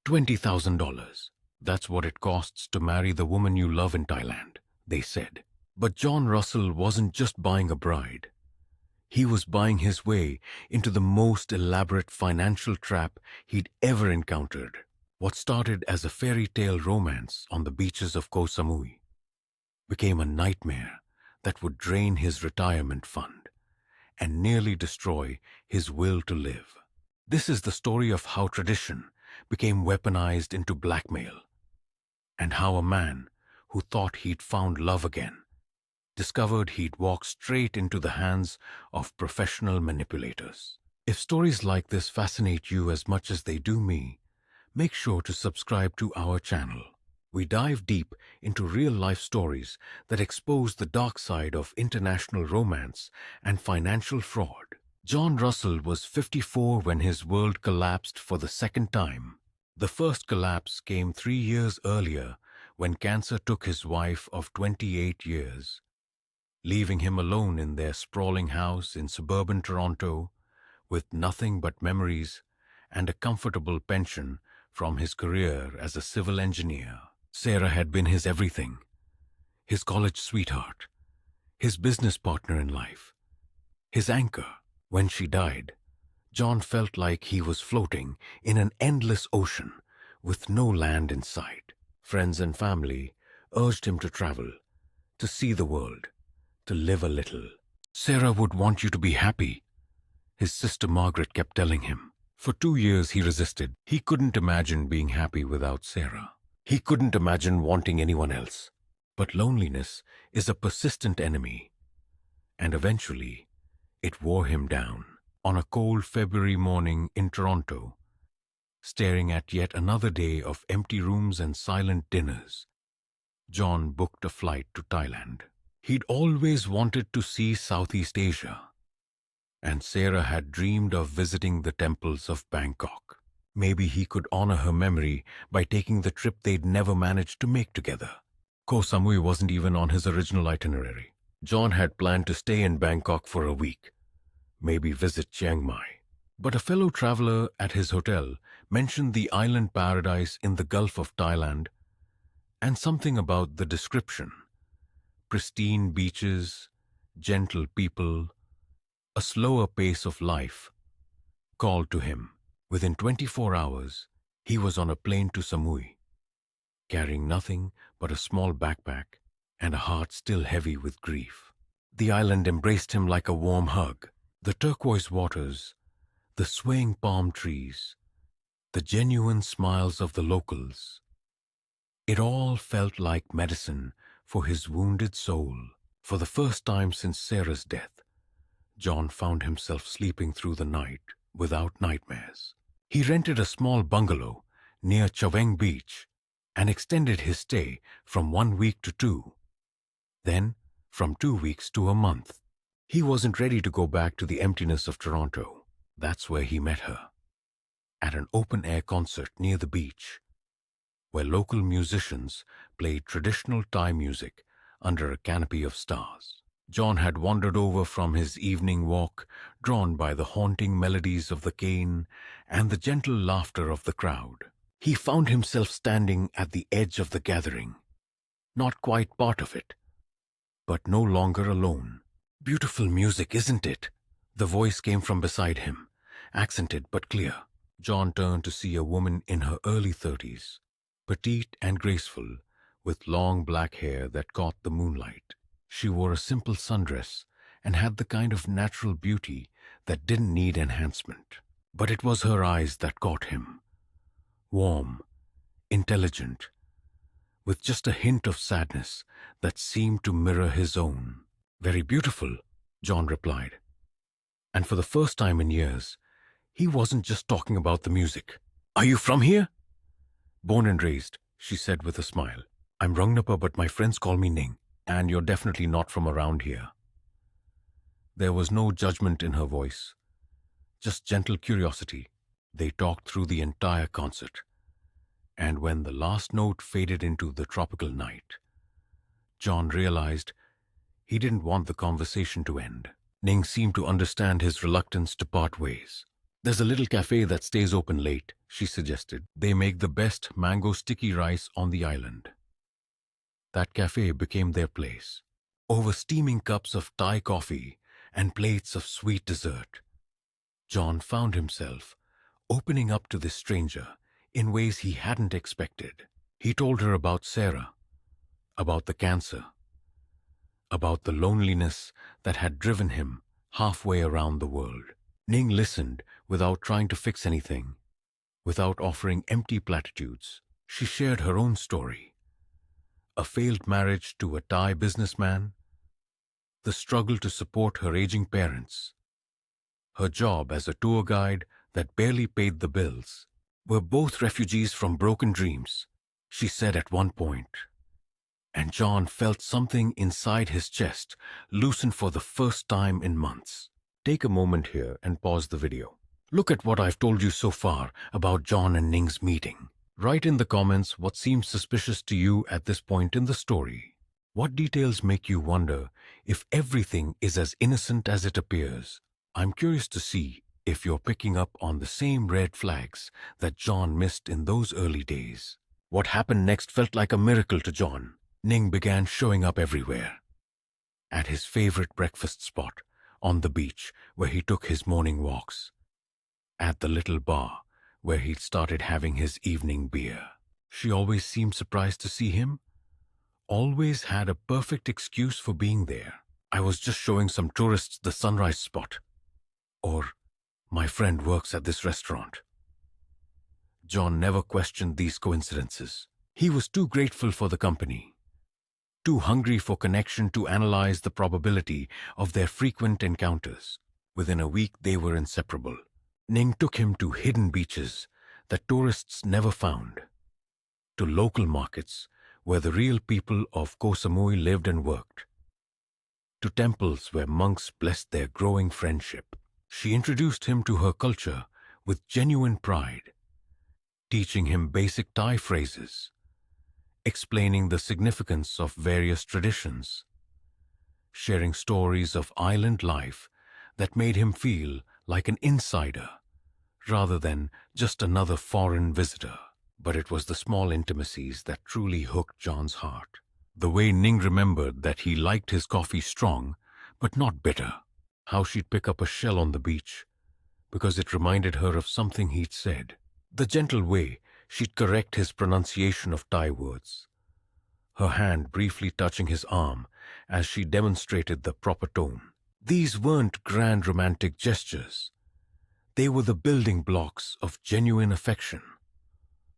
$20,000. That's what it costs to marry the woman you love in Thailand, they said. But John Russell wasn't just buying a bride. He was buying his way into the most elaborate financial trap he'd ever encountered. What started as a fairy tale romance on the beaches of Ko Samui became a nightmare that would drain his retirement fund and nearly destroy his will to live. This is the story of how tradition became weaponized into blackmail, and how a man who thought he'd found love again discovered he'd walked straight into the hands of professional manipulators. If stories like this fascinate you as much as they do me, make sure to subscribe to our channel. We dive deep into real-life stories that expose the dark side of international romance and financial fraud. John Russell was 54 when his world collapsed for the second time. The first collapse came 3 years earlier when cancer took his wife of 28 years, leaving him alone in their sprawling house in suburban Toronto with nothing but memories and a comfortable pension from his career as a civil engineer. Sarah had been his everything, his college sweetheart, his business partner in life, his anchor. When she died, John felt like he was floating in an endless ocean with no land in sight. Friends and family urged him to travel, to see the world, to live a little. Sarah would want you to be happy, his sister Margaret kept telling him. For 2 years he resisted. He couldn't imagine being happy without Sarah. He couldn't imagine wanting anyone else. But loneliness is a persistent enemy, and eventually it wore him down. On a cold February morning in Toronto, staring at yet another day of empty rooms and silent dinners, John booked a flight to Thailand. He'd always wanted to see Southeast Asia, and Sarah had dreamed of visiting the temples of Bangkok. Maybe he could honor her memory by taking the trip they'd never managed to make together. Ko Samui wasn't even on his original itinerary. John had planned to stay in Bangkok for a week, maybe visit Chiang Mai. But a fellow traveler at his hotel mentioned the island paradise in the Gulf of Thailand, and something about the description: pristine beaches, gentle people, a slower pace of life, called to him. Within 24 hours, he was on a plane to Samui, carrying nothing but a small backpack and a heart still heavy with grief. The island embraced him like a warm hug. The turquoise waters, the swaying palm trees, the genuine smiles of the locals. It all felt like medicine for his wounded soul. For the first time since Sarah's death, John found himself sleeping through the night without nightmares. He rented a small bungalow near Chaweng Beach and extended his stay from 1 week to 2, then from 2 weeks to a month. He wasn't ready to go back to the emptiness of Toronto. That's where he met her, at an open-air concert near the beach, where local musicians played traditional Thai music under a canopy of stars. John had wandered over from his evening walk, drawn by the haunting melodies of the cane and the gentle laughter of the crowd. He found himself standing at the edge of the gathering, not quite part of it, but no longer alone. "Beautiful music, isn't it?" The voice came from beside him, accented but clear. John turned to see a woman in her early 30s, petite and graceful, with long black hair that caught the moonlight. She wore a simple sundress and had the kind of natural beauty that didn't need enhancement. But it was her eyes that caught him. Warm, intelligent, with just a hint of sadness that seemed to mirror his own. "Very beautiful," John replied. And for the first time in years, he wasn't just talking about the music. "Are you from here?" "Born and raised," she said with a smile. "I'm Rangnapa, but my friends call me Ning. And you're definitely not from around here." There was no judgment in her voice, just gentle curiosity. They talked through the entire concert, and when the last note faded into the tropical night, John realized he didn't want the conversation to end. Ning seemed to understand his reluctance to part ways. There's a little cafe that stays open late, she suggested. They make the best mango sticky rice on the island. That cafe became their place. Over steaming cups of Thai coffee and plates of sweet dessert, John found himself opening up to this stranger in ways he hadn't expected. He told her about Sarah, about the cancer, about the loneliness that had driven him halfway around the world. Ning listened without trying to fix anything, without offering empty platitudes. She shared her own story. A failed marriage to a Thai businessman, the struggle to support her aging parents, her job as a tour guide that barely paid the bills. We're both refugees from broken dreams, she said at one point. And John felt something inside his chest loosen for the first time in months. Take a moment here and pause the video. Look at what I've told you so far about John and Ning's meeting. Write in the comments what seems suspicious to you at this point in the story. What details make you wonder if everything is as innocent as it appears? I'm curious to see if you're picking up on the same red flags that John missed in those early days. What happened next felt like a miracle to John. Ning began showing up everywhere. At his favorite breakfast spot, on the beach where he took his morning walks, at the little bar where he'd started having his evening beer. She always seemed surprised to see him, always had a perfect excuse for being there. I was just showing some tourists the sunrise spot. Or, my friend works at this restaurant. John never questioned these coincidences. He was too grateful for the company, too hungry for connection to analyze the probability of their frequent encounters. Within a week, they were inseparable. Ning took him to hidden beaches that tourists never found, to local markets where the real people of Ko Samui lived and worked, to temples where monks blessed their growing friendship. She introduced him to her culture with genuine pride, teaching him basic Thai phrases, explaining the significance of various traditions, sharing stories of island life that made him feel like an insider rather than just another foreign visitor. But it was the small intimacies that truly hooked John's heart. The way Ning remembered that he liked his coffee strong, but not bitter. How she'd pick up a shell on the beach because it reminded her of something he'd said. The gentle way she'd correct his pronunciation of Thai words, her hand briefly touching his arm as she demonstrated the proper tone. These weren't grand romantic gestures. They were the building blocks of genuine affection.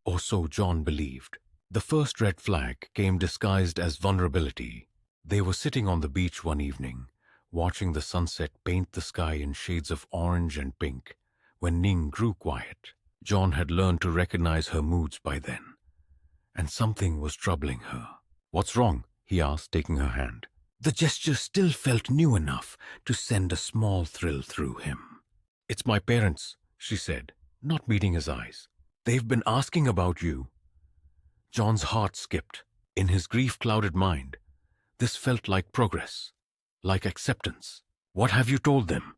Or so John believed. The first red flag came disguised as vulnerability. They were sitting on the beach one evening, watching the sunset paint the sky in shades of orange and pink, when Ning grew quiet. John had learned to recognize her moods by then, and something was troubling her. "What's wrong?" he asked, taking her hand. The gesture still felt new enough to send a small thrill through him. "It's my parents," she said, not meeting his eyes. "They've been asking about you." John's heart skipped. In his grief-clouded mind, this felt like progress, like acceptance. "What have you told them?"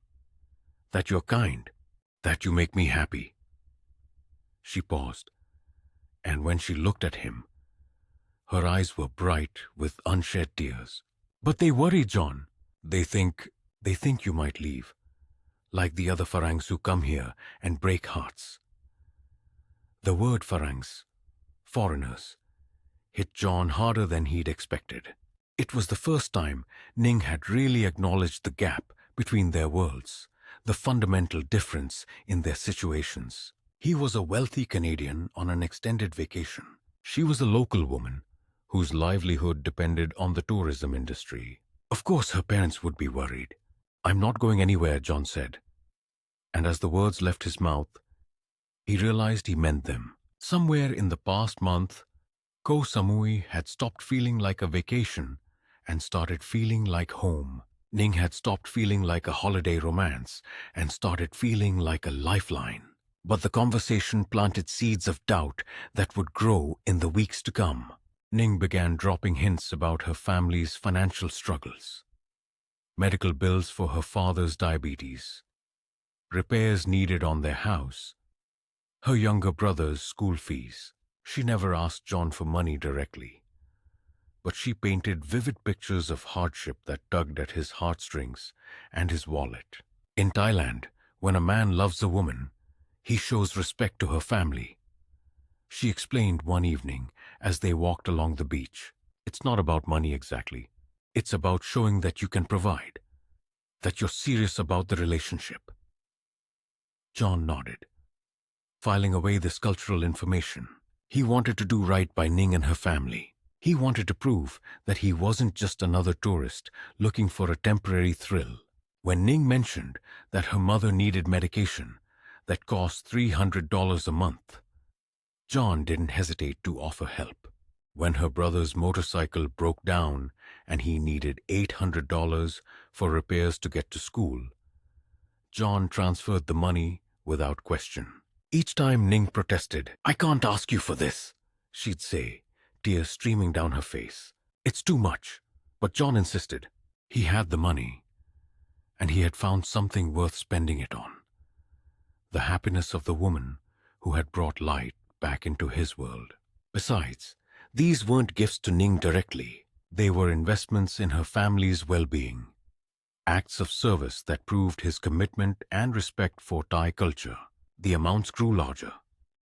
"That you're kind, that you make me happy." She paused, and when she looked at him, her eyes were bright with unshed tears. "But they worry, John. They think you might leave, like the other Farangs who come here and break hearts." The word Farangs, foreigners, hit John harder than he'd expected. It was the first time Ning had really acknowledged the gap between their worlds, the fundamental difference in their situations. He was a wealthy Canadian on an extended vacation. She was a local woman whose livelihood depended on the tourism industry. Of course her parents would be worried. "I'm not going anywhere," John said. And as the words left his mouth, he realized he meant them. Somewhere in the past month, Ko Samui had stopped feeling like a vacation and started feeling like home. Ning had stopped feeling like a holiday romance and started feeling like a lifeline. But the conversation planted seeds of doubt that would grow in the weeks to come. Ning began dropping hints about her family's financial struggles, medical bills for her father's diabetes, repairs needed on their house, her younger brother's school fees. She never asked John for money directly, but she painted vivid pictures of hardship that tugged at his heartstrings and his wallet. In Thailand, when a man loves a woman, he shows respect to her family. She explained one evening as they walked along the beach. It's not about money exactly. It's about showing that you can provide, that you're serious about the relationship. John nodded, filing away this cultural information. He wanted to do right by Ning and her family. He wanted to prove that he wasn't just another tourist looking for a temporary thrill. When Ning mentioned that her mother needed medication that cost $300 a month, John didn't hesitate to offer help. When her brother's motorcycle broke down and he needed $800 for repairs to get to school, John transferred the money without question. Each time Ning protested, "I can't ask you for this," she'd say, tears streaming down her face. "It's too much." But John insisted. He had the money, and he had found something worth spending it on. The happiness of the woman who had brought light back into his world. Besides, these weren't gifts to Ning directly. They were investments in her family's well-being. Acts of service that proved his commitment and respect for Thai culture. The amounts grew larger.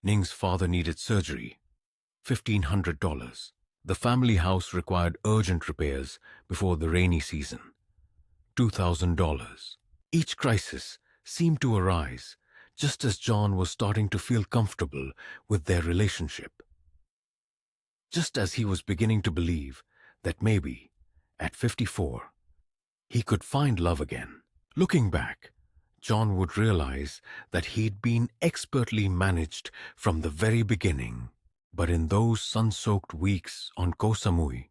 Ning's father needed surgery, $1,500. The family house required urgent repairs before the rainy season, $2,000. Each crisis seemed to arise just as John was starting to feel comfortable with their relationship. Just as he was beginning to believe that maybe, at 54, he could find love again. Looking back, John would realize that he'd been expertly managed from the very beginning. But in those sun-soaked weeks on Ko Samui,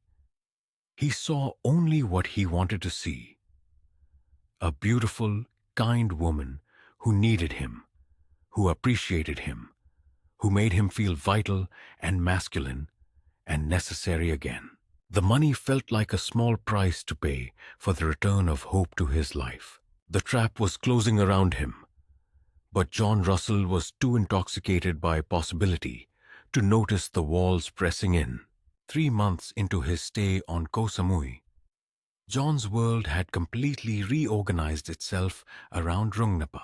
he saw only what he wanted to see. A beautiful, kind woman who needed him, who appreciated him, who made him feel vital and masculine and necessary again. The money felt like a small price to pay for the return of hope to his life. The trap was closing around him, but John Russell was too intoxicated by possibility to notice the walls pressing in. 3 months into his stay on Ko Samui, John's world had completely reorganized itself around Rungnapa.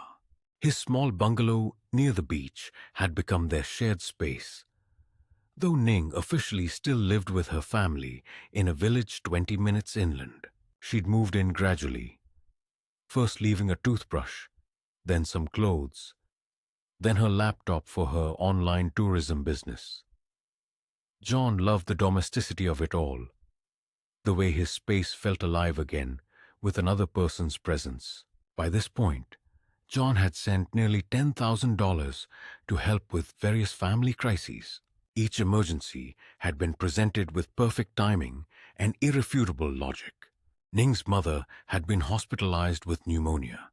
His small bungalow near the beach had become their shared space. Though Ning officially still lived with her family in a village 20 minutes inland, she'd moved in gradually, first leaving a toothbrush, then some clothes, then her laptop for her online tourism business. John loved the domesticity of it all, the way his space felt alive again with another person's presence. By this point, John had sent nearly $10,000 to help with various family crises. Each emergency had been presented with perfect timing and irrefutable logic. Ning's mother had been hospitalized with pneumonia,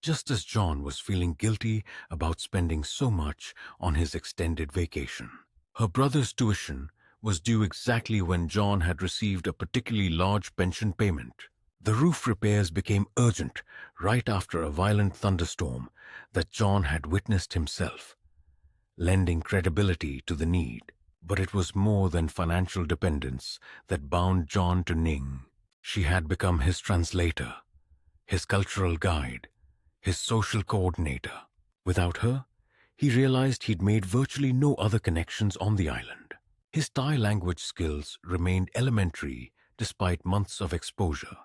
just as John was feeling guilty about spending so much on his extended vacation. Her brother's tuition was due exactly when John had received a particularly large pension payment. The roof repairs became urgent right after a violent thunderstorm that John had witnessed himself, lending credibility to the need. But it was more than financial dependence that bound John to Ning. She had become his translator, his cultural guide, his social coordinator. Without her, he realized he'd made virtually no other connections on the island. His Thai language skills remained elementary despite months of exposure,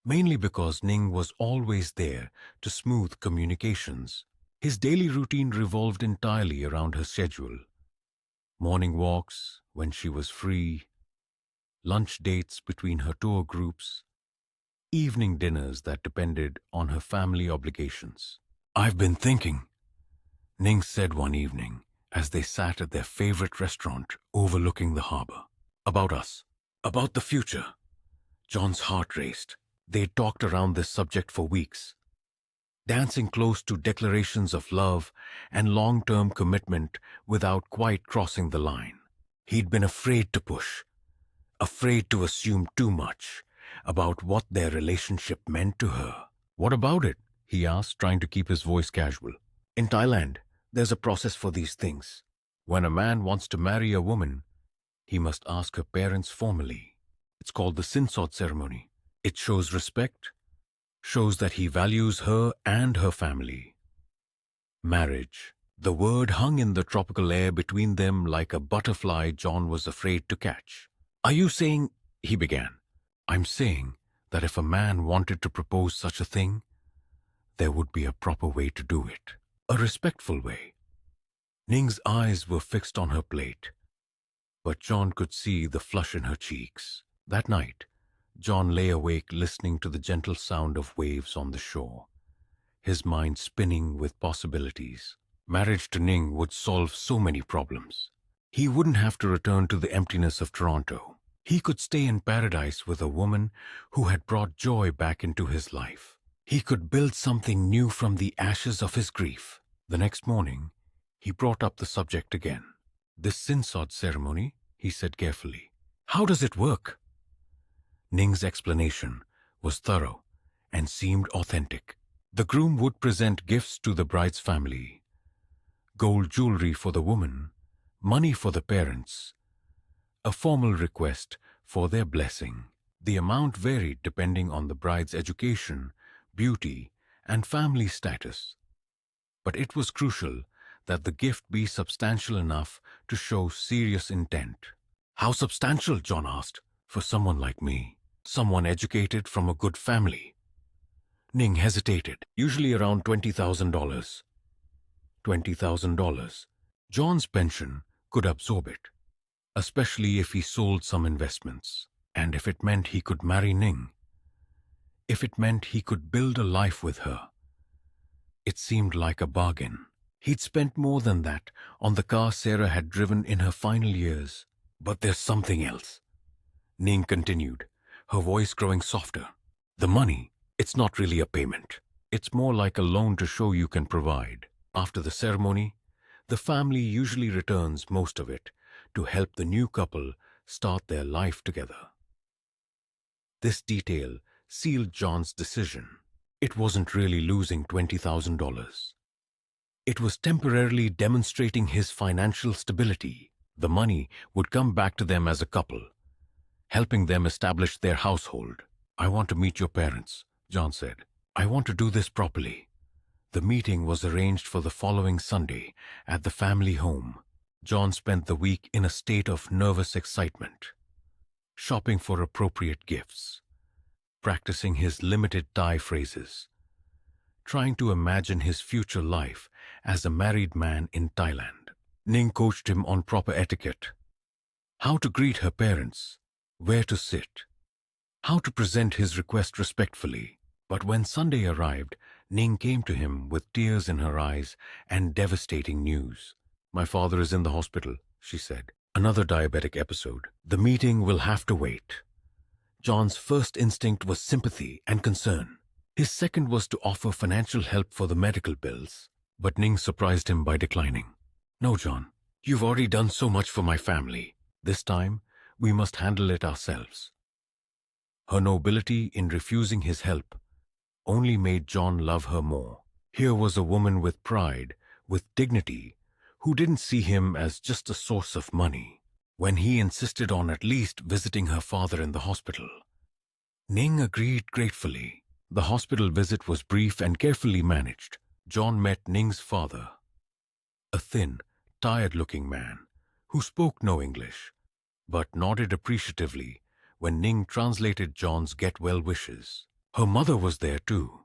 mainly because Ning was always there to smooth communications. His daily routine revolved entirely around her schedule. Morning walks when she was free, lunch dates between her tour groups, evening dinners that depended on her family obligations. "I've been thinking," Ning said one evening as they sat at their favorite restaurant overlooking the harbor, "about us, about the future." John's heart raced. They'd talked around this subject for weeks, dancing close to declarations of love and long-term commitment without quite crossing the line. He'd been afraid to push, afraid to assume too much about what their relationship meant to her. "What about it?" he asked, trying to keep his voice casual. In Thailand, there's a process for these things. When a man wants to marry a woman, he must ask her parents formally. It's called the sinsod ceremony. It shows respect, shows that he values her and her family. Marriage. The word hung in the tropical air between them like a butterfly John was afraid to catch. Are you saying, he began. I'm saying that if a man wanted to propose such a thing, there would be a proper way to do it. A respectful way. Ning's eyes were fixed on her plate, but John could see the flush in her cheeks. That night, John lay awake listening to the gentle sound of waves on the shore, his mind spinning with possibilities. Marriage to Ning would solve so many problems. He wouldn't have to return to the emptiness of Toronto. He could stay in paradise with a woman who had brought joy back into his life. He could build something new from the ashes of his grief. The next morning, he brought up the subject again. This sinsod ceremony, he said carefully. How does it work? Ning's explanation was thorough and seemed authentic. The groom would present gifts to the bride's family. Gold jewelry for the woman, money for the parents, a formal request for their blessing. The amount varied depending on the bride's education, beauty, and family status. But it was crucial that the gift be substantial enough to show serious intent. How substantial, John asked, for someone like me, someone educated from a good family? Ning hesitated. Usually around $20,000. $20,000. John's pension could absorb it, especially if he sold some investments, and if it meant he could marry Ning, if it meant he could build a life with her. It seemed like a bargain. He'd spent more than that on the car Sarah had driven in her final years. But there's something else, Ning continued, her voice growing softer. The money, it's not really a payment. It's more like a loan to show you can provide. After the ceremony, the family usually returns most of it to help the new couple start their life together. This detail sealed John's decision. It wasn't really losing $20,000. It was temporarily demonstrating his financial stability. The money would come back to them as a couple, helping them establish their household. I want to meet your parents, John said. I want to do this properly. The meeting was arranged for the following Sunday at the family home. John spent the week in a state of nervous excitement, shopping for appropriate gifts, practicing his limited Thai phrases, trying to imagine his future life as a married man in Thailand. Ning coached him on proper etiquette, how to greet her parents, where to sit, how to present his request respectfully. But when Sunday arrived, Ning came to him with tears in her eyes and devastating news. My father is in the hospital, she said. Another diabetic episode. The meeting will have to wait. John's first instinct was sympathy and concern. His second was to offer financial help for the medical bills. But Ning surprised him by declining. No, John, you've already done so much for my family. This time, we must handle it ourselves. Her nobility in refusing his help only made John love her more. Here was a woman with pride, with dignity, who didn't see him as just a source of money. When he insisted on at least visiting her father in the hospital, Ning agreed gratefully. The hospital visit was brief and carefully managed. John met Ning's father, a thin, tired-looking man who spoke no English, but nodded appreciatively when Ning translated John's get-well wishes. Her mother was there too,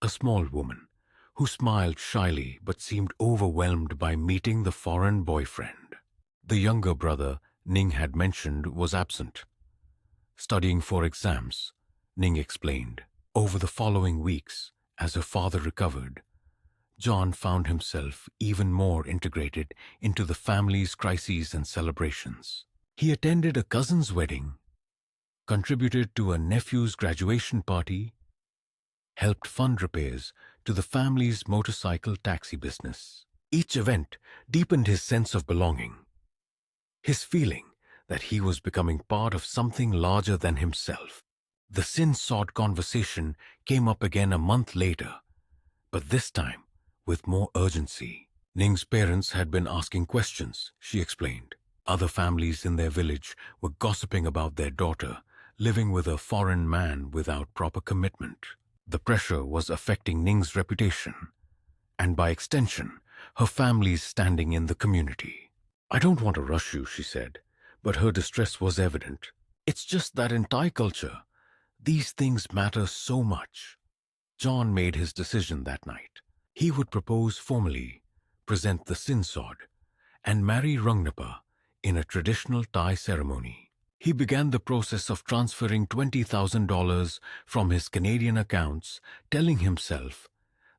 a small woman who smiled shyly but seemed overwhelmed by meeting the foreign boyfriend. The younger brother Ning had mentioned was absent, studying for exams, Ning explained. Over the following weeks, as her father recovered, John found himself even more integrated into the family's crises and celebrations. He attended a cousin's wedding, contributed to a nephew's graduation party, helped fund repairs to the family's motorcycle taxi business. Each event deepened his sense of belonging, his feeling that he was becoming part of something larger than himself. The sin-sought conversation came up again a month later But this time, with more urgency. Ning's parents had been asking questions, she explained. Other families in their village were gossiping about their daughter living with a foreign man without proper commitment. The pressure was affecting Ning's reputation, and by extension, her family's standing in the community. I don't want to rush you, she said, but her distress was evident. It's just that in Thai culture, these things matter so much. John made his decision that night. He would propose formally, present the sin sod, and marry Rungnapa in a traditional Thai ceremony. He began the process of transferring $20,000 from his Canadian accounts, telling himself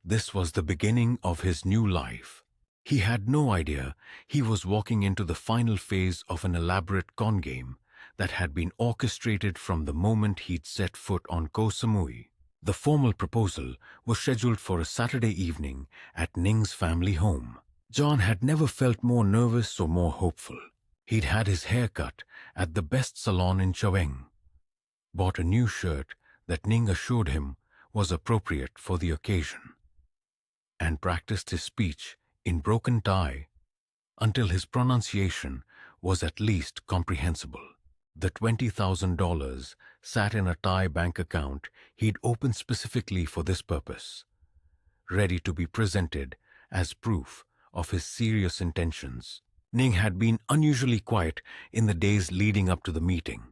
this was the beginning of his new life. He had no idea he was walking into the final phase of an elaborate con game that had been orchestrated from the moment he'd set foot on Ko Samui. The formal proposal was scheduled for a Saturday evening at Ning's family home. John had never felt more nervous or more hopeful. He'd had his hair cut at the best salon in Chaweng, bought a new shirt that Ning assured him was appropriate for the occasion, and practiced his speech in broken Thai until his pronunciation was at least comprehensible. The $20,000 sat in a Thai bank account he'd opened specifically for this purpose, ready to be presented as proof of his serious intentions. Ning had been unusually quiet in the days leading up to the meeting,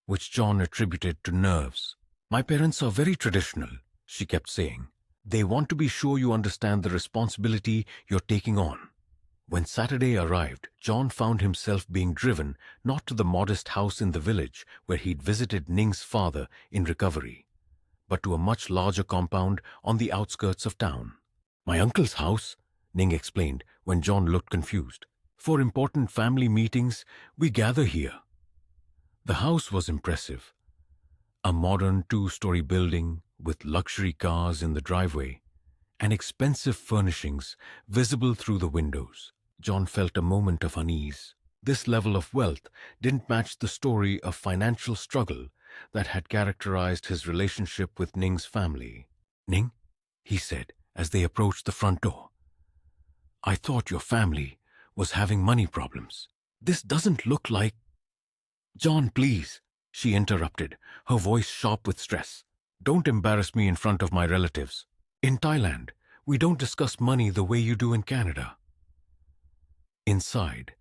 which John attributed to nerves. My parents are very traditional, she kept saying. They want to be sure you understand the responsibility you're taking on. When Saturday arrived, John found himself being driven not to the modest house in the village where he'd visited Ning's father in recovery, but to a much larger compound on the outskirts of town. My uncle's house, Ning explained when John looked confused. For important family meetings, we gather here. The house was impressive. A modern two-story building with luxury cars in the driveway and expensive furnishings visible through the windows. John felt a moment of unease. This level of wealth didn't match the story of financial struggle that had characterized his relationship with Ning's family. Ning, he said as they approached the front door, I thought your family was having money problems. This doesn't look like... John, please, she interrupted, her voice sharp with stress. Don't embarrass me in front of my relatives. In Thailand, we don't discuss money the way you do in Canada. Inside,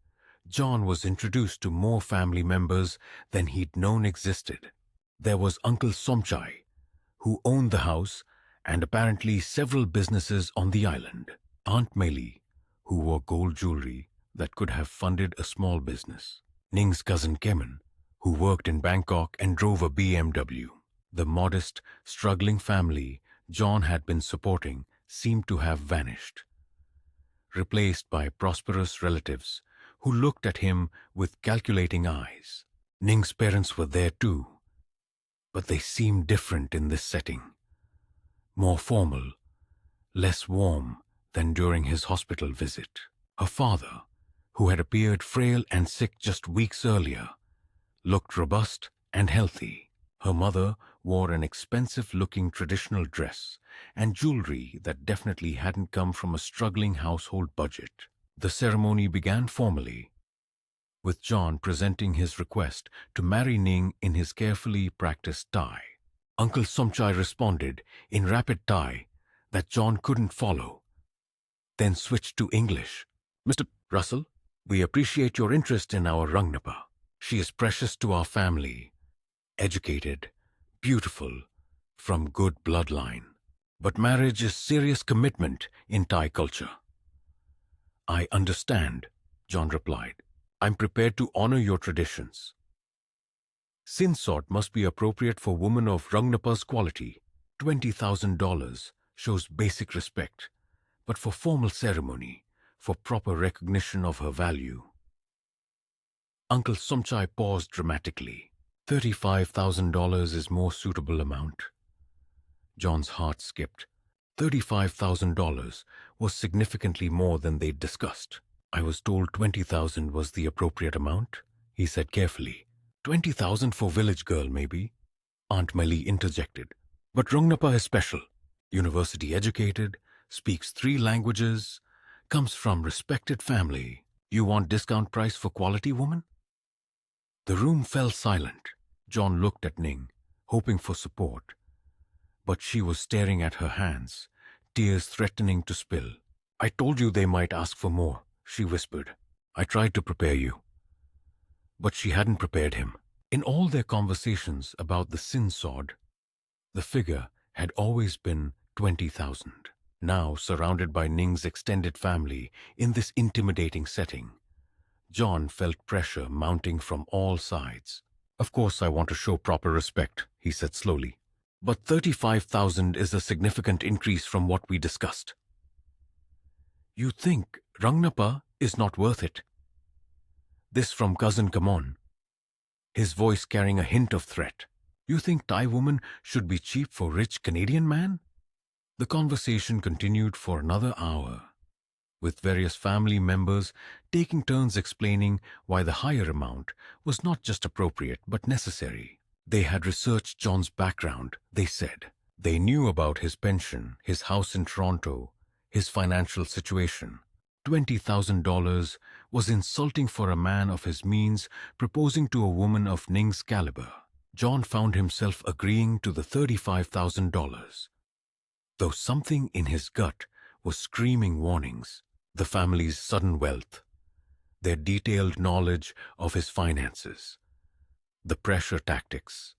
John was introduced to more family members than he'd known existed. There was Uncle Somchai, who owned the house and apparently several businesses on the island. Aunt Meili, who wore gold jewelry that could have funded a small business. Ning's cousin Kemen, who worked in Bangkok and drove a BMW. The modest, struggling family John had been supporting seemed to have vanished, replaced by prosperous relatives who looked at him with calculating eyes. Ning's parents were there too, but they seemed different in this setting. More formal, less warm than during his hospital visit. Her father, who had appeared frail and sick just weeks earlier, looked robust and healthy. Her mother wore an expensive-looking traditional dress and jewelry that definitely hadn't come from a struggling household budget. The ceremony began formally, with John presenting his request to marry Ning in his carefully practiced Thai. Uncle Somchai responded in rapid Thai that John couldn't follow, then switched to English. Mr. Russell, we appreciate your interest in our Rungnapa. She is precious to our family, educated, beautiful, from good bloodline. But marriage is serious commitment in Thai culture. I understand, John replied. I'm prepared to honor your traditions. Sin sort must be appropriate for women of Rangnapa's quality. $20,000 shows basic respect, but for formal ceremony, for proper recognition of her value. Uncle Somchai paused dramatically. $35,000 is more suitable amount. John's heart skipped. $35,000 was significantly more than they'd discussed. I was told $20,000 was the appropriate amount, he said carefully. $20,000 for village girl, maybe? Aunt Meili interjected. But Rungnapa is special. University educated, speaks 3 languages, comes from respected family. You want discount price for quality woman? The room fell silent. John looked at Ning, hoping for support. But she was staring at her hands, tears threatening to spill. I told you they might ask for more, she whispered. I tried to prepare you. But she hadn't prepared him. In all their conversations about the sin sod, the figure had always been 20,000. Now, surrounded by Ning's extended family in this intimidating setting, John felt pressure mounting from all sides. Of course I want to show proper respect, he said slowly. But 35,000 is a significant increase from what we discussed. You think Rangnappa is not worth it? This from cousin Kamon, his voice carrying a hint of threat. You think Thai woman should be cheap for rich Canadian man? The conversation continued for another hour, with various family members taking turns explaining why the higher amount was not just appropriate but necessary. They had researched John's background, they said. They knew about his pension, his house in Toronto, his financial situation. $20,000 was insulting for a man of his means proposing to a woman of Ning's caliber. John found himself agreeing to the $35,000, though something in his gut was screaming warnings. The family's sudden wealth, their detailed knowledge of his finances, the pressure tactics.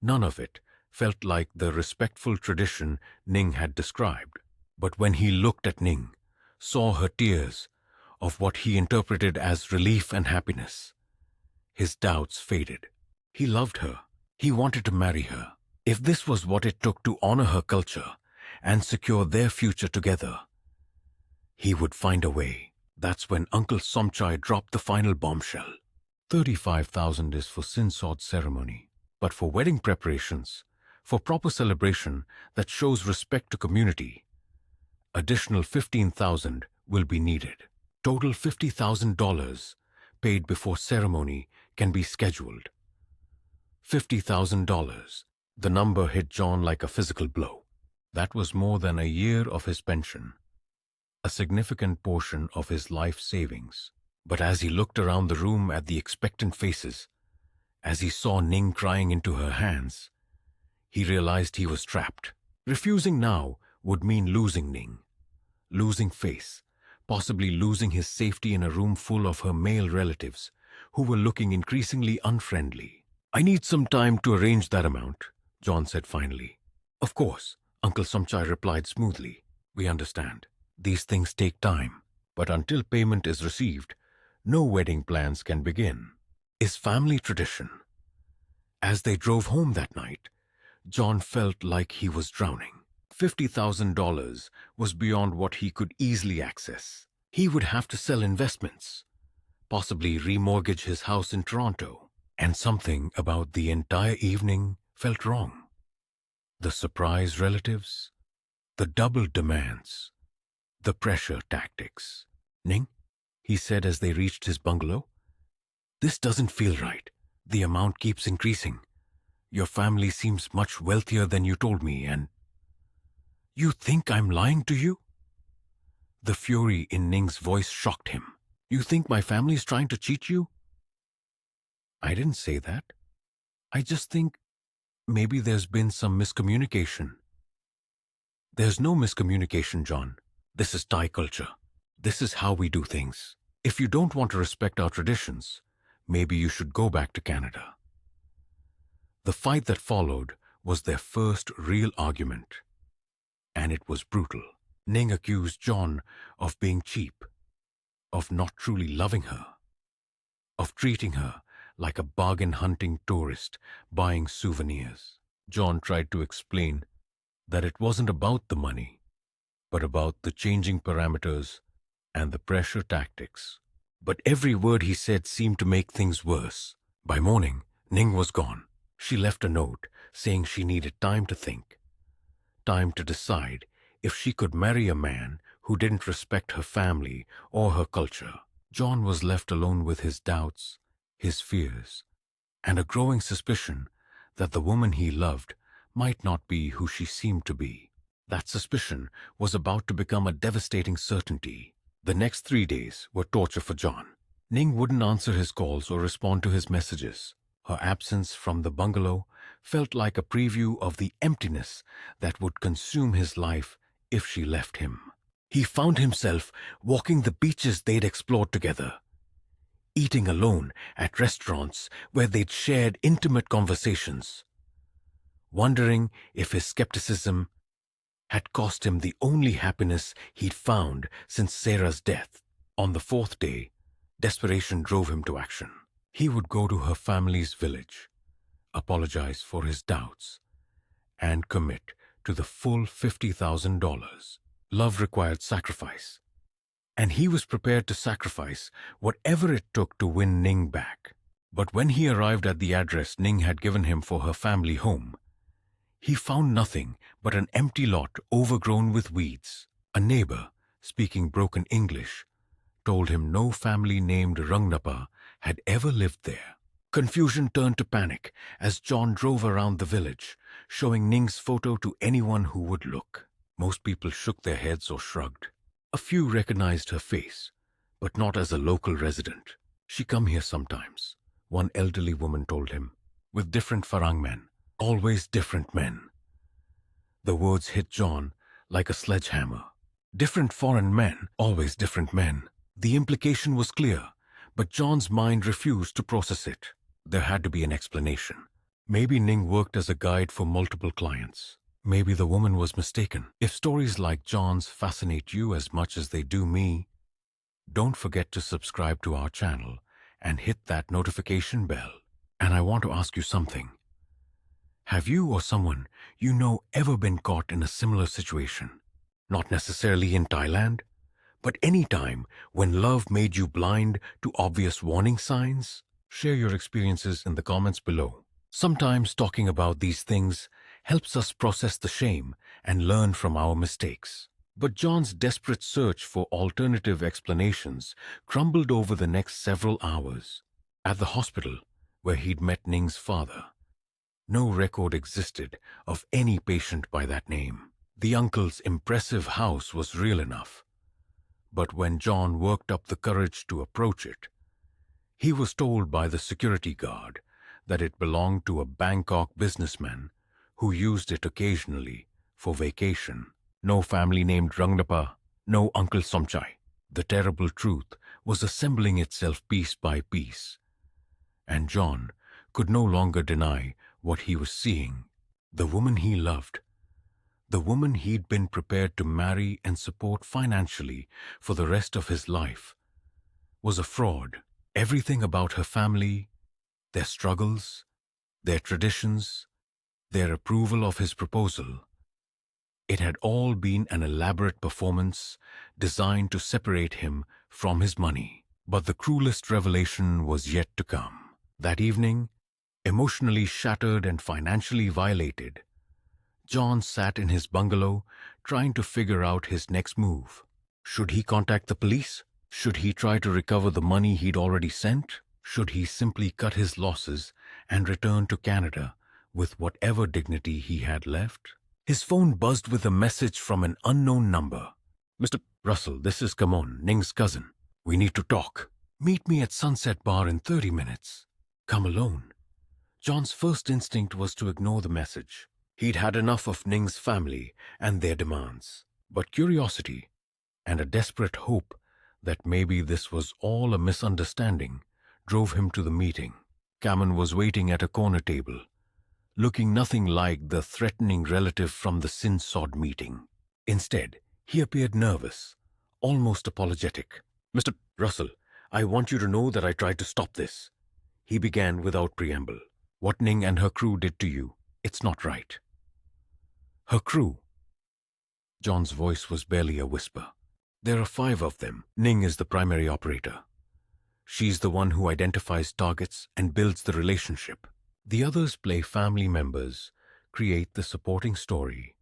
None of it felt like the respectful tradition Ning had described. But when he looked at Ning, saw her tears of what he interpreted as relief and happiness, his doubts faded. He loved her. He wanted to marry her. If this was what it took to honor her culture and secure their future together, he would find a way. That's when Uncle Somchai dropped the final bombshell. 35,000 is for sin-sod ceremony, but for wedding preparations, for proper celebration that shows respect to community, additional 15,000 will be needed. Total $50,000 paid before ceremony can be scheduled. $50,000. The number hit John like a physical blow. That was more than a year of his pension, a significant portion of his life savings. But as he looked around the room at the expectant faces, as he saw Ning crying into her hands, he realized he was trapped. Refusing now would mean losing Ning, losing face, possibly losing his safety in a room full of her male relatives who were looking increasingly unfriendly. I need some time to arrange that amount, John said finally. Of course, Uncle Somchai replied smoothly. We understand. These things take time, but until payment is received, no wedding plans can begin. Is family tradition. As they drove home that night, John felt like he was drowning. $50,000 was beyond what he could easily access. He would have to sell investments, possibly remortgage his house in Toronto, and something about the entire evening felt wrong. The surprise relatives, the double demands, the pressure tactics. Ning, he said as they reached his bungalow, this doesn't feel right. The amount keeps increasing. Your family seems much wealthier than you told me, and you think I'm lying to you? The fury in Ning's voice shocked him. You think my family's trying to cheat you? I didn't say that. I just think maybe there's been some miscommunication. There's no miscommunication, John. This is Thai culture. This is how we do things. If you don't want to respect our traditions, maybe you should go back to Canada. The fight that followed was their first real argument, and it was brutal. Ning accused John of being cheap, of not truly loving her, of treating her like a bargain-hunting tourist buying souvenirs. John tried to explain that it wasn't about the money, but about the changing parameters and the pressure tactics. But every word he said seemed to make things worse. By morning, Ning was gone. She left a note saying she needed time to think, time to decide if she could marry a man who didn't respect her family or her culture. John was left alone with his doubts, his fears, and a growing suspicion that the woman he loved might not be who she seemed to be. That suspicion was about to become a devastating certainty. The next 3 days were torture for John. Ning wouldn't answer his calls or respond to his messages. Her absence from the bungalow felt like a preview of the emptiness that would consume his life if she left him. He found himself walking the beaches they'd explored together, eating alone at restaurants where they'd shared intimate conversations, wondering if his skepticism had cost him the only happiness he'd found since Sarah's death. On the fourth day, desperation drove him to action. He would go to her family's village, apologize for his doubts, and commit to the full $50,000. Love required sacrifice, and he was prepared to sacrifice whatever it took to win Ning back. But when he arrived at the address Ning had given him for her family home, he found nothing but an empty lot overgrown with weeds. A neighbor, speaking broken English, told him no family named Rangnappa had ever lived there. Confusion turned to panic as John drove around the village, showing Ning's photo to anyone who would look. Most people shook their heads or shrugged. A few recognized her face, but not as a local resident. "She come here sometimes," one elderly woman told him, "with different Farang men. Always different men." The words hit John like a sledgehammer. Different foreign men, always different men. The implication was clear, but John's mind refused to process it. There had to be an explanation. Maybe Ning worked as a guide for multiple clients. Maybe the woman was mistaken. If stories like John's fascinate you as much as they do me, don't forget to subscribe to our channel and hit that notification bell. And I want to ask you something. Have you or someone you know ever been caught in a similar situation? Not necessarily in Thailand, but any time when love made you blind to obvious warning signs? Share your experiences in the comments below. Sometimes talking about these things helps us process the shame and learn from our mistakes. But John's desperate search for alternative explanations crumbled over the next several hours. At the hospital, where he'd met Ning's father, no record existed of any patient by that name. The uncle's impressive house was real enough. But when John worked up the courage to approach it, he was told by the security guard that it belonged to a Bangkok businessman who used it occasionally for vacation. No family named Rangnappa, no Uncle Somchai. The terrible truth was assembling itself piece by piece, and John could no longer deny what he was seeing. The woman he loved, the woman he'd been prepared to marry and support financially for the rest of his life, was a fraud. Everything about her family, their struggles, their traditions, their approval of his proposal, it had all been an elaborate performance designed to separate him from his money. But the cruelest revelation was yet to come. That evening, emotionally shattered and financially violated, John sat in his bungalow trying to figure out his next move. Should he contact the police? Should he try to recover the money he'd already sent? Should he simply cut his losses and return to Canada with whatever dignity he had left? His phone buzzed with a message from an unknown number. "Mr. Russell, this is Kamon, Ning's cousin. We need to talk. Meet me at Sunset Bar in 30 minutes. Come alone." John's first instinct was to ignore the message. He'd had enough of Ning's family and their demands. But curiosity and a desperate hope that maybe this was all a misunderstanding drove him to the meeting. Kamon was waiting at a corner table, looking nothing like the threatening relative from the sin-sod meeting. Instead, he appeared nervous, almost apologetic. "Mr. Russell, I want you to know that I tried to stop this," he began without preamble. "What Ning and her crew did to you, it's not right." "Her crew?" John's voice was barely a whisper. "There are 5 of them. Ning is the primary operator. She's the one who identifies targets and builds the relationship. The others play family members, create the supporting story,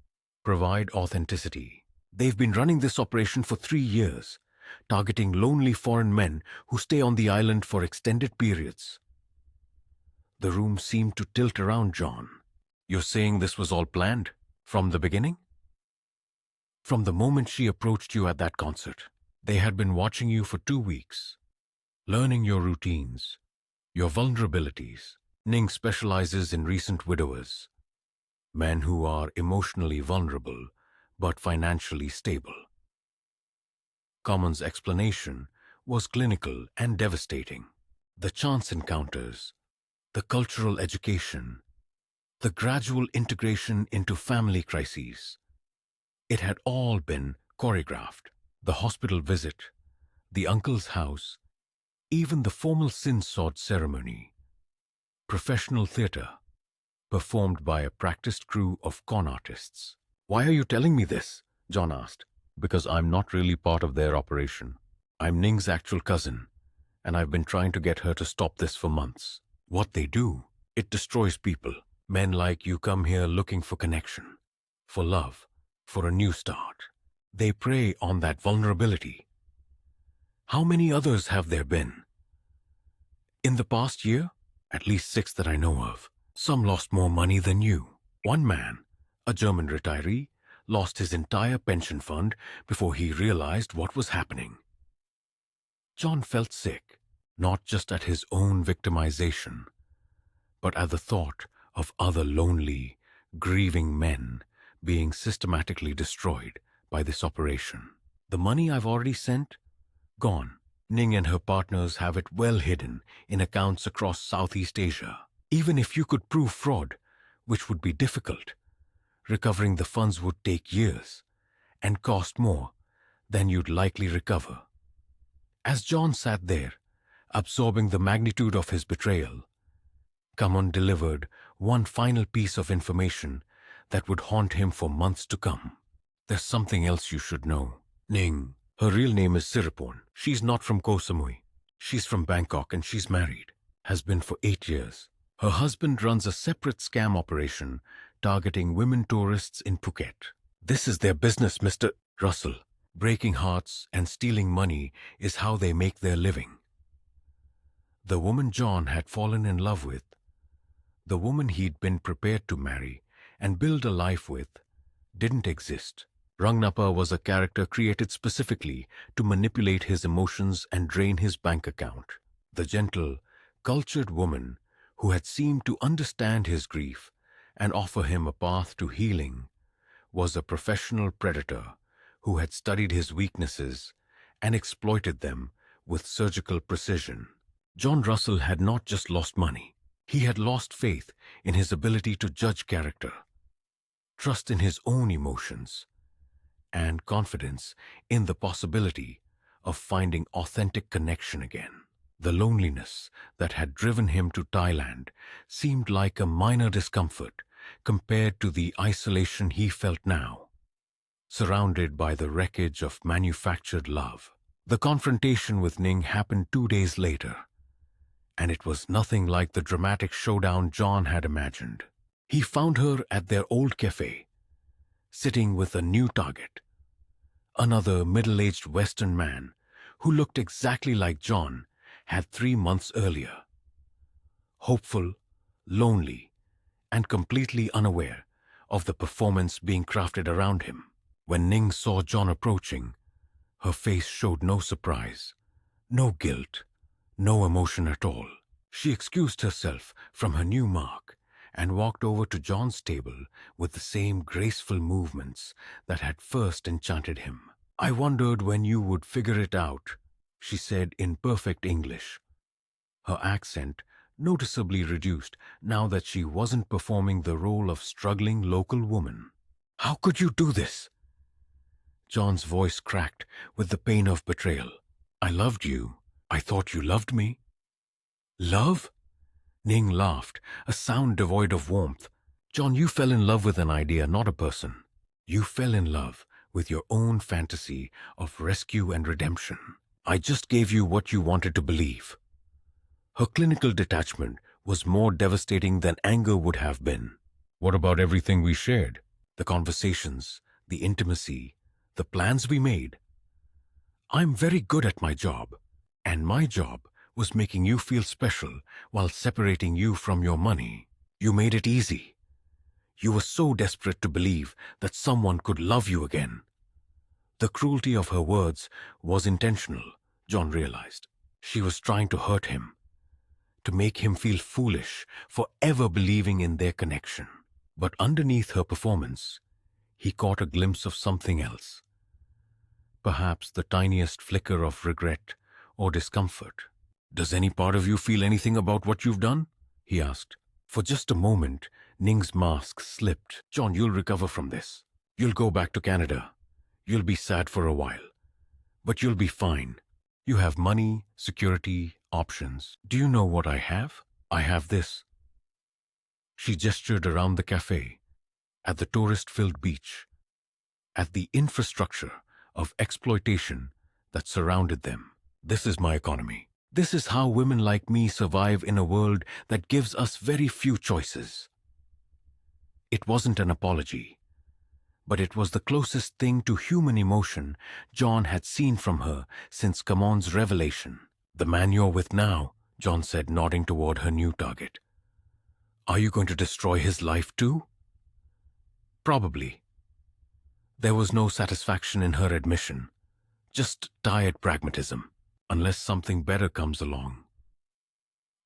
provide authenticity. They've been running this operation for 3 years, targeting lonely foreign men who stay on the island for extended periods." The room seemed to tilt around John. "You're saying this was all planned from the beginning?" From the moment she approached you at that concert, they had been watching you for 2 weeks, learning your routines, your vulnerabilities. Ning specializes in recent widowers, men who are emotionally vulnerable but financially stable. Common's explanation was clinical and devastating. The chance encounters, the cultural education, the gradual integration into family crises. It had all been choreographed. The hospital visit, the uncle's house, even the formal sin-sod ceremony. Professional theater, performed by a practiced crew of con artists. "Why are you telling me this?" John asked. "Because I'm not really part of their operation. I'm Ning's actual cousin, and I've been trying to get her to stop this for months. What they do, it destroys people. Men like you come here looking for connection, for love, for a new start. They prey on that vulnerability. How many others have there been? In the past year, at least 6 that I know of. Some lost more money than you. One man, a German retiree, lost his entire pension fund before he realized what was happening." John felt sick, not just at his own victimization, but at the thought of other lonely, grieving men being systematically destroyed by this operation. "The money I've already sent? Gone. Ning and her partners have it well hidden in accounts across Southeast Asia. Even if you could prove fraud, which would be difficult, recovering the funds would take years and cost more than you'd likely recover." As John sat there, absorbing the magnitude of his betrayal, Kamon delivered one final piece of information that would haunt him for months to come. "There's something else you should know. Ning, her real name is Siripon. She's not from Ko Samui. She's from Bangkok and she's married. Has been for 8 years. Her husband runs a separate scam operation targeting women tourists in Phuket. This is their business, Mr. Russell. Breaking hearts and stealing money is how they make their living." The woman John had fallen in love with, the woman he'd been prepared to marry and build a life with, didn't exist. Rangnappa was a character created specifically to manipulate his emotions and drain his bank account. The gentle, cultured woman who had seemed to understand his grief and offer him a path to healing was a professional predator who had studied his weaknesses and exploited them with surgical precision. John Russell had not just lost money. He had lost faith in his ability to judge character, trust in his own emotions, and confidence in the possibility of finding authentic connection again. The loneliness that had driven him to Thailand seemed like a minor discomfort compared to the isolation he felt now, surrounded by the wreckage of manufactured love. The confrontation with Ning happened 2 days later, and it was nothing like the dramatic showdown John had imagined. He found her at their old cafe, sitting with a new target, another middle-aged Western man who looked exactly like John had 3 months earlier. Hopeful, lonely, and completely unaware of the performance being crafted around him. When Ning saw John approaching, her face showed no surprise, no guilt, no emotion at all. She excused herself from her new mark and walked over to John's table with the same graceful movements that had first enchanted him. "I wondered when you would figure it out," she said in perfect English, her accent noticeably reduced now that she wasn't performing the role of struggling local woman. "How could you do this?" John's voice cracked with the pain of betrayal. "I loved you. I thought you loved me." "Love?" Ning laughed, a sound devoid of warmth. "John, you fell in love with an idea, not a person. You fell in love with your own fantasy of rescue and redemption. I just gave you what you wanted to believe." Her clinical detachment was more devastating than anger would have been. "What about everything we shared? The conversations, the intimacy, the plans we made?" "I'm very good at my job, and my job was making you feel special while separating you from your money. You made it easy. You were so desperate to believe that someone could love you again. The cruelty of her words was intentional, John realized. She was trying to hurt him, to make him feel foolish for ever believing in their connection. But underneath her performance, he caught a glimpse of something else. Perhaps the tiniest flicker of regret or discomfort. "Does any part of you feel anything about what you've done?" he asked. For just a moment, Ning's mask slipped. "John, you'll recover from this. You'll go back to Canada. You'll be sad for a while. But you'll be fine. You have money, security, options. Do you know what I have? I have this." She gestured around the cafe, at the tourist-filled beach, at the infrastructure of exploitation that surrounded them. "This is my economy. This is how women like me survive in a world that gives us very few choices." It wasn't an apology, but it was the closest thing to human emotion John had seen from her since Kamon's revelation. "The man you're with now," John said, nodding toward her new target. "Are you going to destroy his life too?" "Probably." There was no satisfaction in her admission, just tired pragmatism. "Unless something better comes along."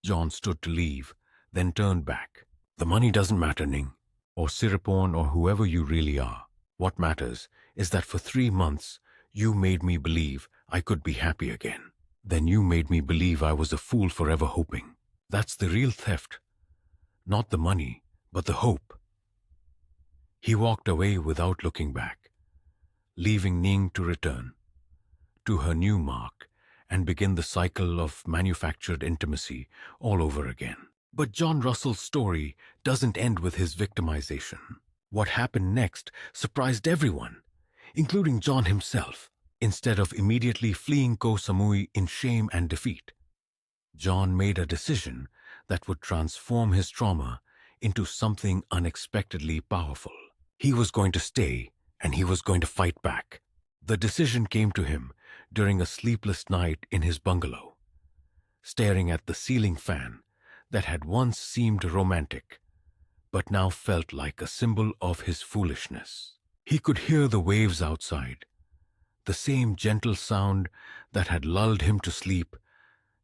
John stood to leave, then turned back. "The money doesn't matter, Ning, or Siripon, or whoever you really are. What matters is that for 3 months you made me believe I could be happy again. Then you made me believe I was a fool forever hoping. That's the real theft. Not the money, but the hope." He walked away without looking back, leaving Ning to return to her new mark and begin the cycle of manufactured intimacy all over again. But John Russell's story doesn't end with his victimization. What happened next surprised everyone, including John himself. Instead of immediately fleeing Ko Samui in shame and defeat, John made a decision that would transform his trauma into something unexpectedly powerful. He was going to stay, and he was going to fight back. The decision came to him during a sleepless night in his bungalow, staring at the ceiling fan that had once seemed romantic, but now felt like a symbol of his foolishness. He could hear the waves outside, the same gentle sound that had lulled him to sleep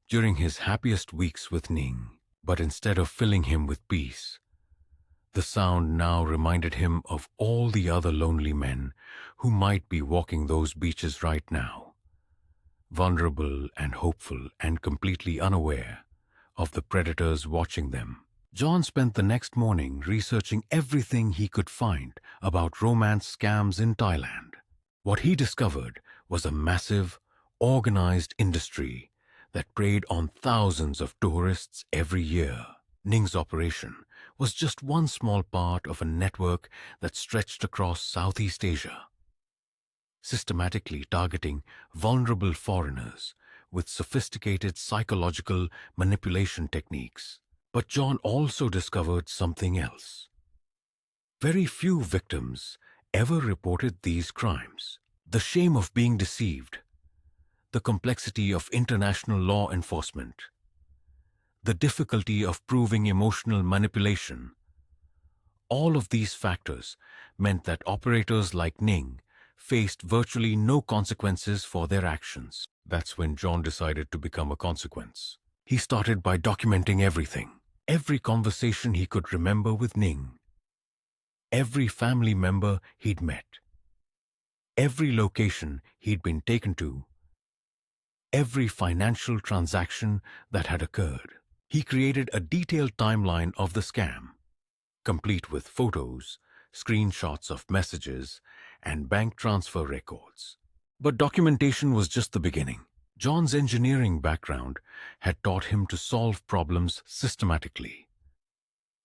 during his happiest weeks with Ning. But instead of filling him with peace, the sound now reminded him of all the other lonely men who might be walking those beaches right now, vulnerable and hopeful and completely unaware of the predators watching them. John spent the next morning researching everything he could find about romance scams in Thailand. What he discovered was a massive, organized industry that preyed on thousands of tourists every year. Ning's operation was just one small part of a network that stretched across Southeast Asia, systematically targeting vulnerable foreigners with sophisticated psychological manipulation techniques. But John also discovered something else. Very few victims ever reported these crimes. The shame of being deceived, the complexity of international law enforcement, the difficulty of proving emotional manipulation. All of these factors meant that operators like Ning faced virtually no consequences for their actions. That's when John decided to become a consequence. He started by documenting everything, every conversation he could remember with Ning, every family member he'd met, every location he'd been taken to, every financial transaction that had occurred. He created a detailed timeline of the scam, complete with photos, screenshots of messages, and bank transfer records. But documentation was just the beginning. John's engineering background had taught him to solve problems systematically,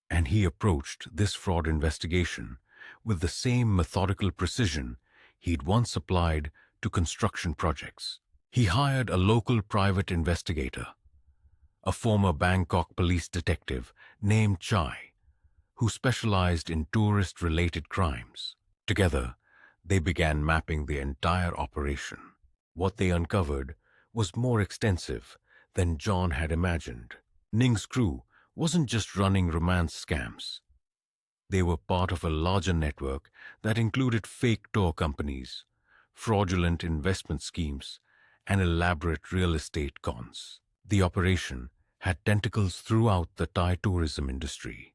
and he approached this fraud investigation with the same methodical precision he'd once applied to construction projects. He hired a local private investigator, a former Bangkok police detective named Chai, who specialized in tourist-related crimes. Together, they began mapping the entire operation. What they uncovered was more extensive than John had imagined. Ning's crew wasn't just running romance scams. They were part of a larger network that included fake tour companies, fraudulent investment schemes, and elaborate real estate cons. The operation had tentacles throughout the Thai tourism industry,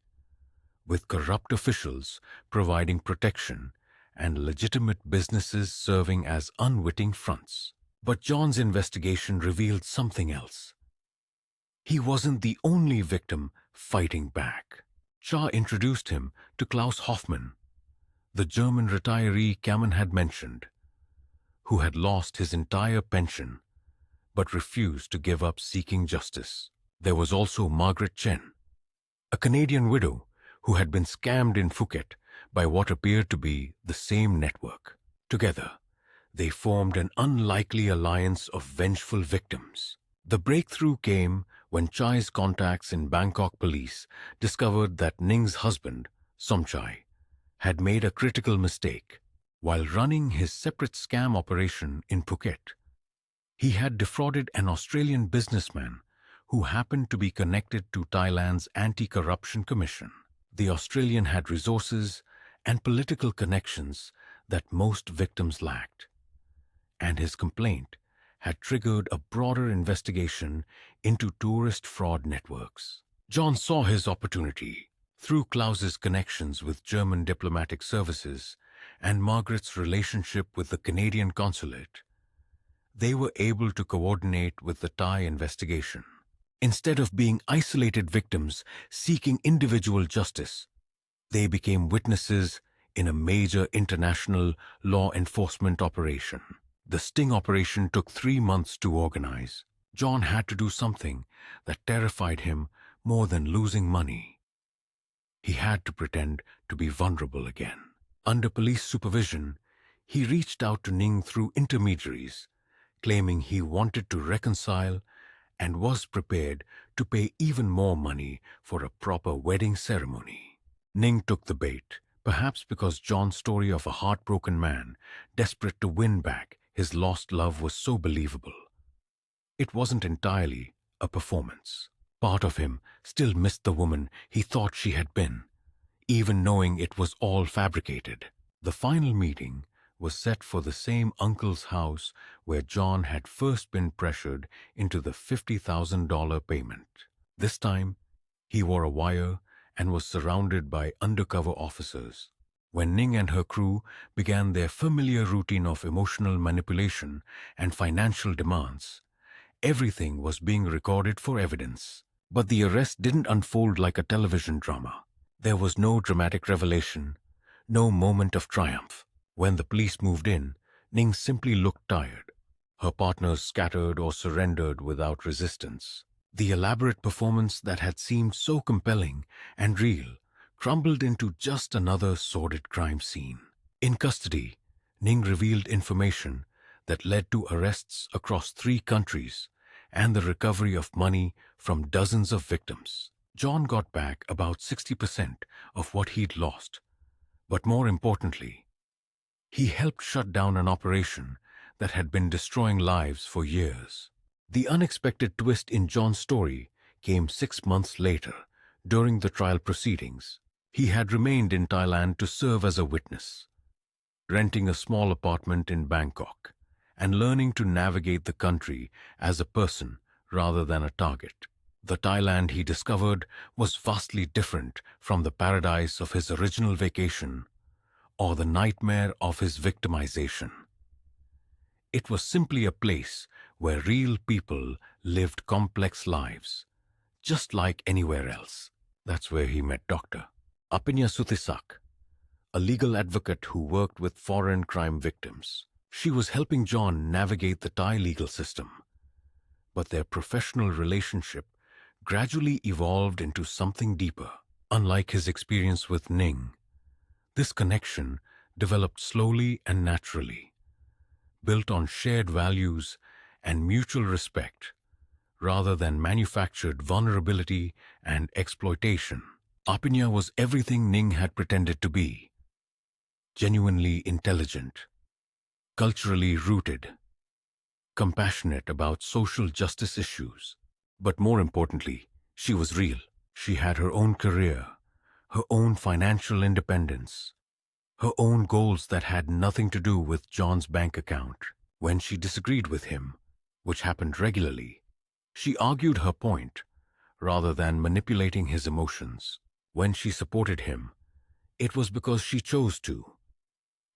with corrupt officials providing protection and legitimate businesses serving as unwitting fronts. But John's investigation revealed something else. He wasn't the only victim fighting back. Shah introduced him to Klaus Hoffmann, the German retiree Kamen had mentioned, who had lost his entire pension but refused to give up seeking justice. There was also Margaret Chen, a Canadian widow who had been scammed in Phuket by what appeared to be the same network. Together, they formed an unlikely alliance of vengeful victims. The breakthrough came when Chai's contacts in Bangkok police discovered that Ning's husband, Somchai, had made a critical mistake. While running his separate scam operation in Phuket, he had defrauded an Australian businessman who happened to be connected to Thailand's Anti-Corruption Commission. The Australian had resources and political connections that most victims lacked, and his complaint had triggered a broader investigation into tourist fraud networks. John saw his opportunity. Through Klaus's connections with German diplomatic services and Margaret's relationship with the Canadian consulate, they were able to coordinate with the Thai investigation. Instead of being isolated victims seeking individual justice, they became witnesses in a major international law enforcement operation. The sting operation took 3 months to organize. John had to do something that terrified him more than losing money. He had to pretend to be vulnerable again. Under police supervision, he reached out to Ning through intermediaries, claiming he wanted to reconcile and was prepared to pay even more money for a proper wedding ceremony. Ning took the bait, perhaps because John's story of a heartbroken man desperate to win back his lost love was so believable. It wasn't entirely a performance. Part of him still missed the woman he thought she had been, even knowing it was all fabricated. The final meeting was set for the same uncle's house where John had first been pressured into the $50,000 payment. This time, he wore a wire and was surrounded by undercover officers. When Ning and her crew began their familiar routine of emotional manipulation and financial demands, everything was being recorded for evidence. But the arrest didn't unfold like a television drama. There was no dramatic revelation, no moment of triumph. When the police moved in, Ning simply looked tired. Her partners scattered or surrendered without resistance. The elaborate performance that had seemed so compelling and real crumbled into just another sordid crime scene. In custody, Ning revealed information that led to arrests across 3 countries and the recovery of money from dozens of victims. John got back about 60% of what he'd lost, but more importantly, he helped shut down an operation that had been destroying lives for years. The unexpected twist in John's story came 6 months later, during the trial proceedings. He had remained in Thailand to serve as a witness, renting a small apartment in Bangkok and learning to navigate the country as a person rather than a target. The Thailand he discovered was vastly different from the paradise of his original vacation or the nightmare of his victimization. It was simply a place where real people lived complex lives, just like anywhere else. That's where he met Dr. Apinya Suthisak, a legal advocate who worked with foreign crime victims. She was helping John navigate the Thai legal system, but their professional relationship gradually evolved into something deeper. Unlike his experience with Ning, this connection developed slowly and naturally, built on shared values and mutual respect, rather than manufactured vulnerability and exploitation. Apinya was everything Ning had pretended to be: genuinely intelligent, culturally rooted, compassionate about social justice issues. But more importantly, she was real. She had her own career, her own financial independence, her own goals that had nothing to do with John's bank account. When she disagreed with him, which happened regularly, she argued her point rather than manipulating his emotions. When she supported him, it was because she chose to,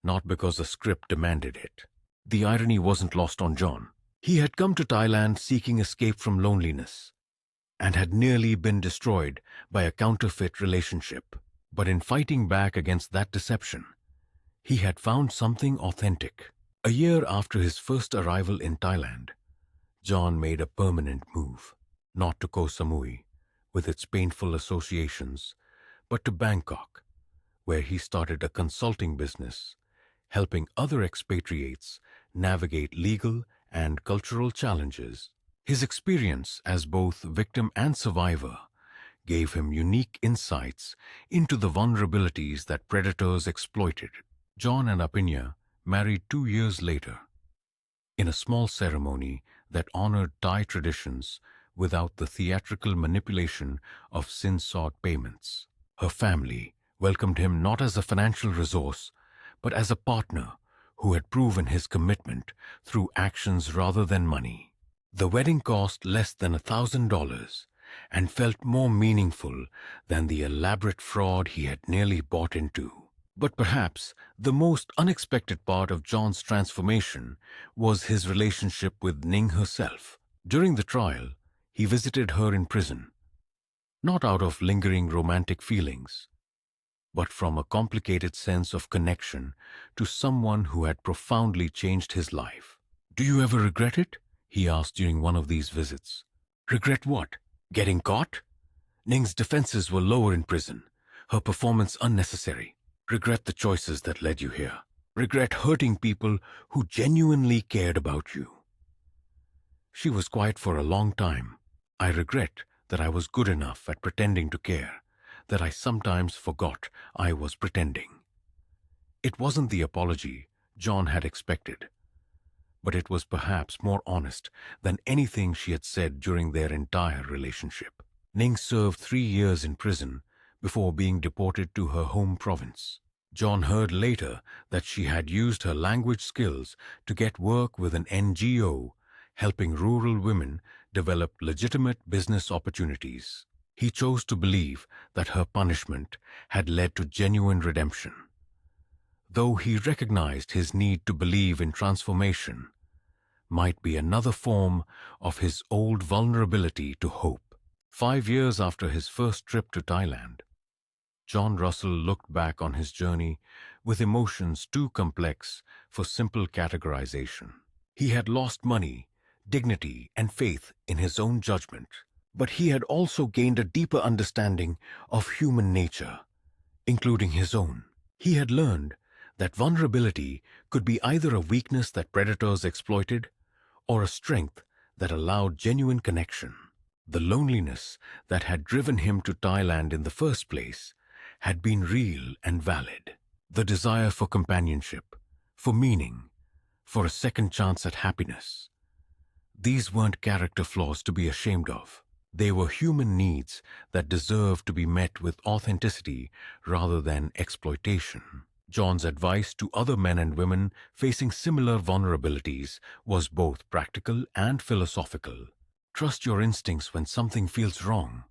not because the script demanded it. The irony wasn't lost on John. He had come to Thailand seeking escape from loneliness and had nearly been destroyed by a counterfeit relationship. But in fighting back against that deception, he had found something authentic. A year after his first arrival in Thailand, John made a permanent move, not to Ko Samui, with its painful associations, but to Bangkok, where he started a consulting business, helping other expatriates navigate legal and cultural challenges. His experience as both victim and survivor gave him unique insights into the vulnerabilities that predators exploited. John and Apinya married 2 years later, in a small ceremony that honored Thai traditions without the theatrical manipulation of sin-sought payments. Her family welcomed him not as a financial resource, but as a partner who had proven his commitment through actions rather than money. The wedding cost less than $1,000 and felt more meaningful than the elaborate fraud he had nearly bought into. But perhaps the most unexpected part of John's transformation was his relationship with Ning herself. During the trial, he visited her in prison, not out of lingering romantic feelings, but from a complicated sense of connection to someone who had profoundly changed his life. "Do you ever regret it?" he asked during one of these visits. "Regret what? Getting caught?" Ning's defenses were lower in prison, her performance unnecessary. "Regret the choices that led you here. Regret hurting people who genuinely cared about you." She was quiet for a long time. "I regret that I was good enough at pretending to care, that I sometimes forgot I was pretending." It wasn't the apology John had expected, but it was perhaps more honest than anything she had said during their entire relationship. Ning served 3 years in prison before being deported to her home province. John heard later that she had used her language skills to get work with an NGO helping rural women develop legitimate business opportunities. He chose to believe that her punishment had led to genuine redemption, though he recognized his need to believe in transformation might be another form of his old vulnerability to hope. 5 years after his first trip to Thailand, John Russell looked back on his journey with emotions too complex for simple categorization. He had lost money, dignity, and faith in his own judgment, but he had also gained a deeper understanding of human nature, including his own. He had learned that vulnerability could be either a weakness that predators exploited or a strength that allowed genuine connection. The loneliness that had driven him to Thailand in the first place had been real and valid. The desire for companionship, for meaning, for a second chance at happiness. These weren't character flaws to be ashamed of. They were human needs that deserved to be met with authenticity rather than exploitation. John's advice to other men and women facing similar vulnerabilities was both practical and philosophical. Trust your instincts when something feels wrong,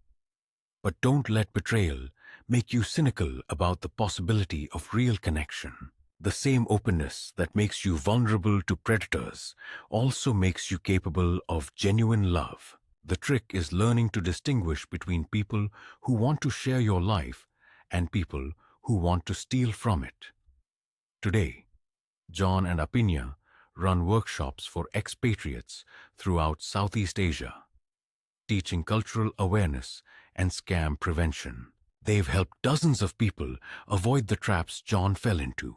but don't let betrayal make you cynical about the possibility of real connection. The same openness that makes you vulnerable to predators also makes you capable of genuine love. The trick is learning to distinguish between people who want to share your life and people who want to steal from it. Today, John and Apinya run workshops for expatriates throughout Southeast Asia, teaching cultural awareness and scam prevention. They've helped dozens of people avoid the traps John fell into,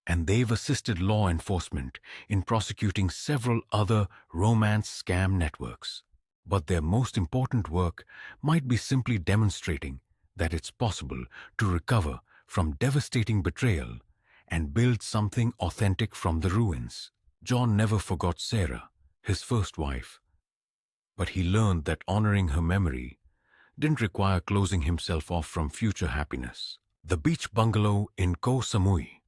and they've assisted law enforcement in prosecuting several other romance scam networks. But their most important work might be simply demonstrating that it's possible to recover from devastating betrayal and build something authentic from the ruins. John never forgot Sarah, his first wife, but he learned that honoring her memory didn't require closing himself off from future happiness. The beach bungalow in Ko Samui,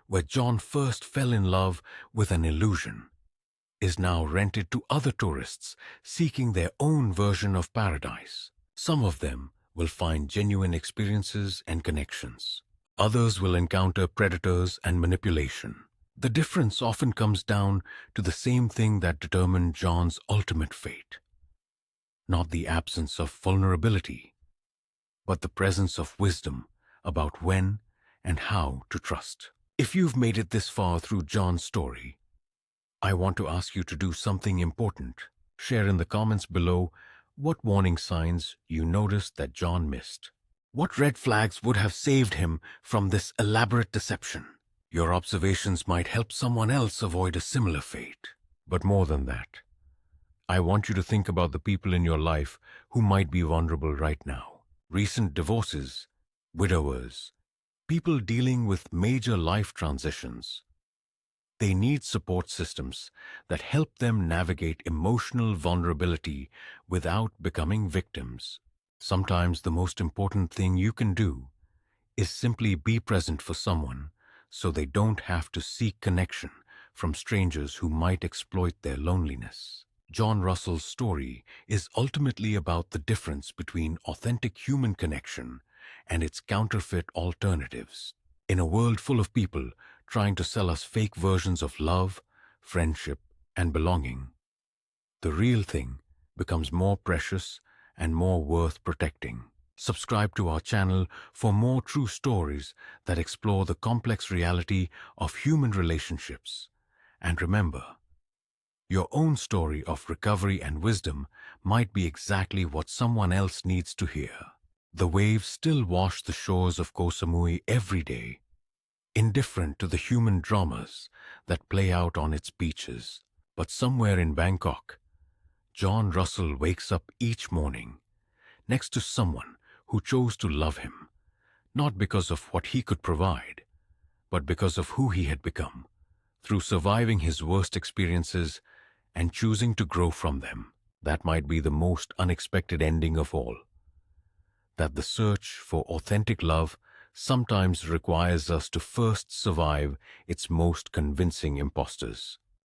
where John first fell in love with an illusion, is now rented to other tourists seeking their own version of paradise. Some of them will find genuine experiences and connections. Others will encounter predators and manipulation. The difference often comes down to the same thing that determined John's ultimate fate. Not the absence of vulnerability, but the presence of wisdom about when and how to trust. If you've made it this far through John's story, I want to ask you to do something important. Share in the comments below what warning signs you noticed that John missed. What red flags would have saved him from this elaborate deception? Your observations might help someone else avoid a similar fate. But more than that, I want you to think about the people in your life who might be vulnerable right now. Recent divorces, widowers, people dealing with major life transitions. They need support systems that help them navigate emotional vulnerability without becoming victims. Sometimes the most important thing you can do is simply be present for someone so they don't have to seek connection from strangers who might exploit their loneliness. John Russell's story is ultimately about the difference between authentic human connection and its counterfeit alternatives. In a world full of people trying to sell us fake versions of love, friendship, and belonging, the real thing becomes more precious and more worth protecting. Subscribe to our channel for more true stories that explore the complex reality of human relationships. And remember, your own story of recovery and wisdom might be exactly what someone else needs to hear. The waves still wash the shores of Ko Samui every day, indifferent to the human dramas that play out on its beaches. But somewhere in Bangkok, John Russell wakes up each morning next to someone who chose to love him, not because of what he could provide, but because of who he had become, through surviving his worst experiences and choosing to grow from them. That might be the most unexpected ending of all. That the search for authentic love sometimes requires us to first survive its most convincing imposters.